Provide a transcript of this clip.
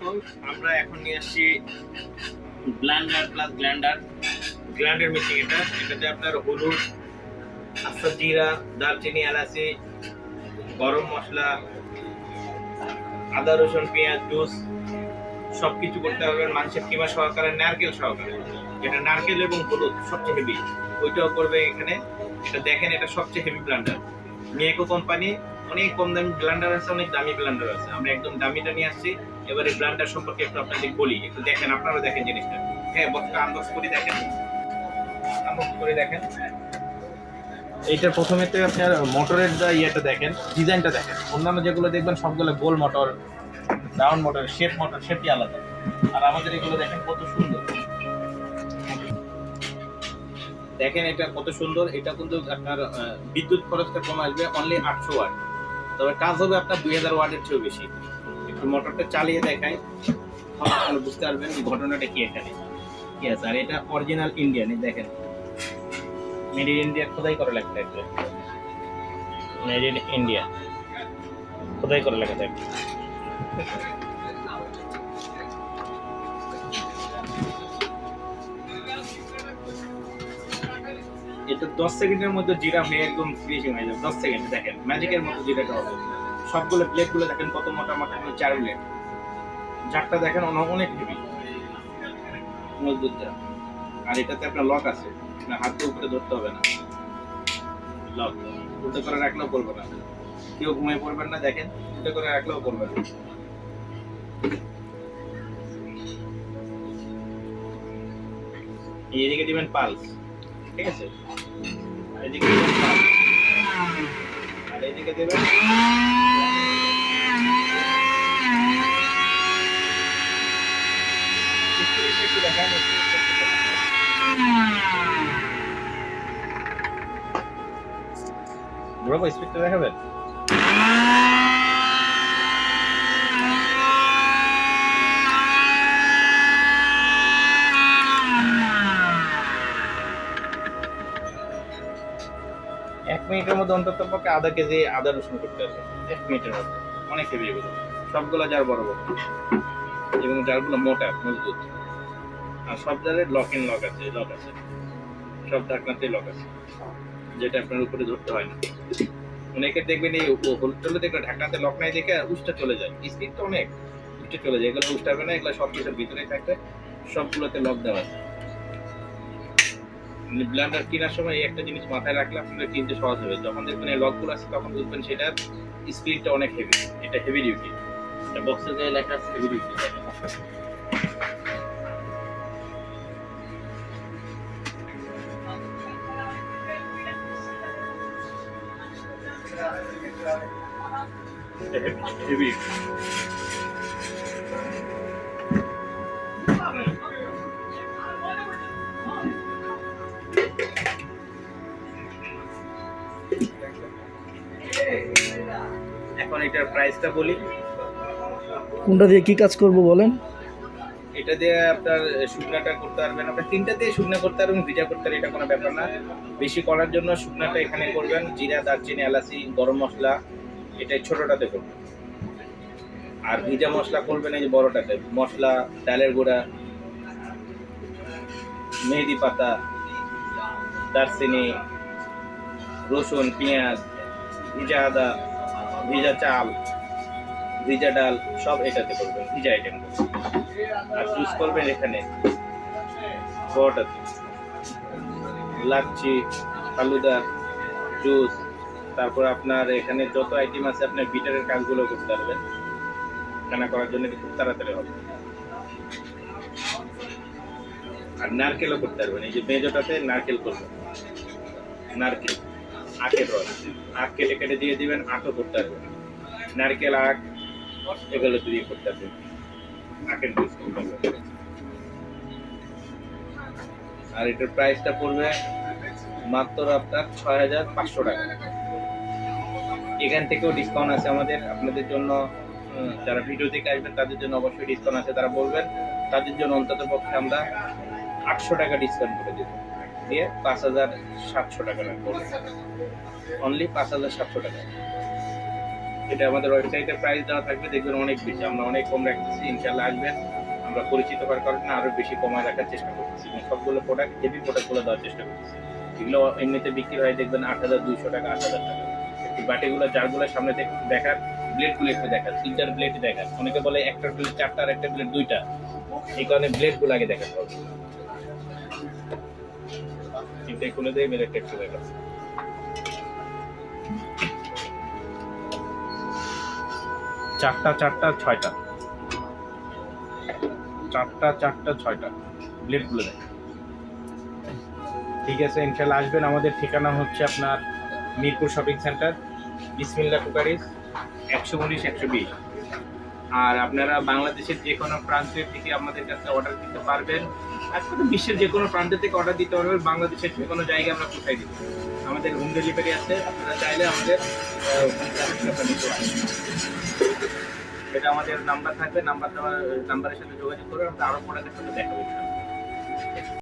এবং আমরা এখন নিয়ে আসছি ব্লেন্ডার প্লাস গ্ল্যান্ডার মেশিন। এটাতে আপনার হলুদ, আস্তা জিরা, দারচিনি, এলাচি, গরম মশলা, আদা রসুন পেঁয়াজ জুস সবকিছু করতে পারবেন। মাংসের কিমা সহকারে, নারকেল সহকারে, যেটা নারকেল এবং হলুদ সবচেয়ে হেভি, ওইটাও করবে এখানে। এটা দেখেন, এটা সবচেয়ে হেভি ব্লেন্ডার। মিয়াকো কোম্পানি। অনেক কম দামি ব্লেন্ডার আছে, অনেক দামি ব্লেন্ডার আছে, আমরা একদম দামিটা নিয়ে আসছি। এবারে ব্লেন্ডার সম্পর্কে একটু আপনাদের বলি, একটু দেখেন, আপনারা দেখেন জিনিসটা। হ্যাঁ, বক্সটা আনবক্স করে দেখেন, এইটার প্রথমেতে আপনার মোটরের যা ইয়েটা দেখেন, ডিজাইনটা দেখেন। অন্যান্য যেগুলো দেখবেন সবগুলো গোল মোটর, রাউন্ড মোটর, শেপটি আলাদা। আর আমাদের এগুলো দেখেন কত সুন্দর। দেখেন এটা কত সুন্দর। এটা কিন্তু আপনার বিদ্যুৎ খরচটা কম আসবে, অনলি 800 ওয়াট। তবে কাজ হবে আপনার 2000 ওয়াটের চেয়েও বেশি। একটু মোটরটা চালিয়ে দেখাই, তাহলে বুঝতে পারবেন ঘটনাটা কি এখানে কি আছে। আর এটা অরিজিনাল ইন্ডিয়ান, দেখেন মেড ইন ইন্ডিয়া খোদাই করা লেখা থাকবে, মেড ইন ইন্ডিয়া খোদাই করা লেখা থাকবে। এটা 10 সেকেন্ডের মধ্যে জিরা হয়ে একদম ফিনিশিং হয়ে যাবে। 10 সেকেন্ড দেখেন, ম্যাজিকের মতো জিরাটা হবে। সবগুলো প্লেটগুলো দেখেন কত মোটা মোটা, 4 প্লেট। জারটা দেখেন অনেক হেভি, মজবুত জার। আর এটাতে আপনার লক আছে, আপনার হাত দিয়ে উপরে ধরতে হবে না। লক উল্টো করে রাখলেও পড়বে না, কেউ ঘুমিয়ে পড়বেন না। দেখেন, উল্টো করে রাখলেও পড়বে না। এইদিকে দিবেন পালস, ঠিক আছে? এদিকে দিবেন পালস, আর এদিকে দেবেন একটু দেখান, বড় স্পিডটা দেখাবেন। এক মিনিটের মধ্যে অন্তত পক্ষে আধা কেজি আদা রসুন করতে হবে। 1 মিনিটের মধ্যে অনেক হেভি এগুলো। সবগুলো জার বড় বড় এবং জারগুলো মোটা মজবুত। আর সব জারের লক আছে, সব ঢাকনাতে লক আছে, যেটা আপনার উপরে ধরতে হয় না। অনেকে দেখবেন এই হলুদ দেখবেন ঢাকনাতে লক নাই দেখে উষ্টা চলে যায়, স্পিড তো অনেক উষ্টা চলে যায়। এগুলো উষ্টাবে না, এগুলো সব কিছুর ভিতরে থাকবে, সবগুলোতে লক দেওয়া আছে। ব্লেন্ডার কেনার সময় এই একটা জিনিস মাথায় রাখলে আপনাদের কিনতে সহজ হবে। যখন দেখবেন এই লকগুলো আছে তখন বুঝবেন সেটার স্পিডটা অনেক হেভি। এটা হেভি ডিউটি, এটা বক্সে যে লেখা আছে হেভি ডিউটি। হেভি এখন এটার প্রাইসটা বলি। কোনটা দিয়ে কি কাজ করব বলেন? এটা দিয়ে আপনার শুকনাটা করতে পারবেন, আপনার 3টা দিয়ে শুকনা করতে পারবেন, ভিজা করতে পারবেন, এটা কোনো ব্যাপার না। বেশি করার জন্য শুকনাটা এখানে করবেন, জিরা, দারচিনি, এলাচি, গরম মশলা, এটা ছোটটাতে করবেন। আর ভিজা মশলা করবেন এই যে বড়টাতে, মশলা, ডালের গুঁড়া, মেহেদি পাতা, দারচিনি, রসুন, পেঁয়াজ, ভিজা আদা, ভিজা চাল, ভিজা ডাল, সব এটাতে করবেন, ভিজা আইটেম। আর জুস করবেন এখানে বড়টাতে, লাচ্ছি, ফালুদা জুস। তারপর আপনার এখানে যত আইটেম আছে আপনার বিটারের কাজগুলো করতে পারবেন, রান্না করার জন্য খুব তাড়াতাড়ি হবে। আর নারকেলও করতে পারবেন, এই যে মেজোটাতে নারকেল করবেন, নারকেল, আখের রস, আখ কেটে কেটে দিয়ে দিবেন, আখও করতে পারবেন, নারকেল, আখ এগুলো দিয়ে করতে পারবেন, আখের জুস করতে পারবেন। আর এটার প্রাইসটা পড়বে মাত্র আপনার 6500 টাকা। এখান থেকেও ডিসকাউন্ট আছে আমাদের আপনাদের জন্য। যারা ভিডিও দেখে আসবেন তাদের জন্য অবশ্যই ডিসকাউন্ট আছে, তারা বলবেন, তাদের জন্য অন্তত পক্ষে আমরা 800 টাকা ডিসকাউন্ট করে দেব, দিয়ে 5700 টাকা রাখবো, অনলি 5700 টাকা। এটা আমাদের ওয়েবসাইটে প্রাইস দেওয়া থাকবে, দেখবেন অনেক বেশি, আমরা অনেক কম রাখতেছি। ইনশাল্লাহ আসবেন, আমরা পরিচিত হওয়ার কারণে আরো বেশি কমায় রাখার চেষ্টা করতেছি এবং সবগুলো প্রোডাক্ট হেভি প্রোডাক্টগুলো দেওয়ার চেষ্টা করতেছি। এগুলো এমনিতে বিক্রি হয় দেখবেন 8,200 টাকা, 8,000 টাকা। একটু বাটিগুলো জারগুলো সামনে থেকে দেখার, ব্লেডগুলো একটু দেখার, 3-4 ব্লেড দেখার। অনেকে বলে একটা ব্লেড 4টা আর একটা ব্লেড 2টা, এই কারণে ব্লেডগুলো আগে দেখাতে হবে। চিন্তা খুলে দিয়ে ব্লেডটা একটু দেখাচ্ছে। চারটা 6টা, 6টা ব্লেডগুলো দেখ। ঠিক আছে, ইনশাল্লাহ আসবেন। আমাদের ঠিকানা হচ্ছে আপনার মিরপুর শপিং সেন্টার, বিসমিল্লাহ কুকারিজ, 119-120। আর আপনারা বাংলাদেশের যে কোনো প্রান্তের থেকে আমাদের কাছে অর্ডার দিতে পারবেন। আজকে তো বিশ্বের যে কোনো প্রান্ত থেকে অর্ডার দিতে পারবেন, বাংলাদেশের যে কোনো জায়গায় আমরা পৌঁছাই দিই। আমাদের হোম ডেলিভারি আছে, আপনারা চাইলে আমাদের এটা আমাদের নাম্বার থাকবে, নাম্বারের সাথে যোগাযোগ করে আমরা আরো প্রোডাক্টের সাথে দেখাবো।